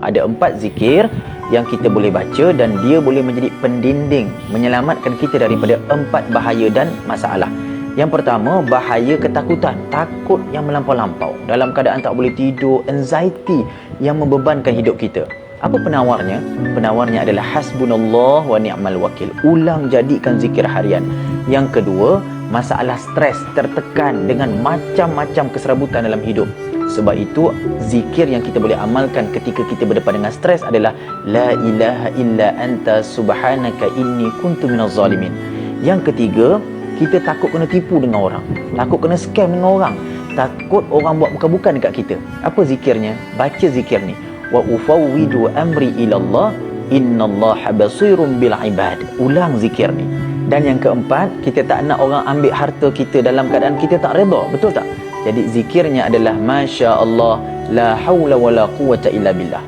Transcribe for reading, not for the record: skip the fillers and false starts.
Ada 4 zikir yang kita boleh baca dan dia boleh menjadi pendinding, menyelamatkan kita daripada 4 bahaya dan masalah. Yang pertama, bahaya ketakutan, takut yang melampau-lampau, dalam keadaan tak boleh tidur, anxiety yang membebankan hidup kita. Apa penawarnya? Penawarnya adalah hasbunallah wa ni'mal wakil. Ulang jadikan zikir harian. Yang kedua, masalah stres, tertekan dengan macam-macam keserabutan dalam hidup. Sebab itu, zikir yang kita boleh amalkan ketika kita berdepan dengan stres adalah La ilaha illa anta subhanaka inni kuntu minaz zalimin. Yang ketiga, kita takut kena tipu dengan orang, takut kena scam dengan orang, takut orang buat bukan-bukan dekat kita. Apa zikirnya? Baca zikir ni. Wa ufawwidu amri ilallah innallaha basirun bil ibad. Ulang zikir ni. Dan yang keempat, kita tak nak orang ambil harta kita dalam keadaan kita tak redha, betul tak? Jadi zikirnya adalah Masya Allah, la haula wa la quwwata illa billah.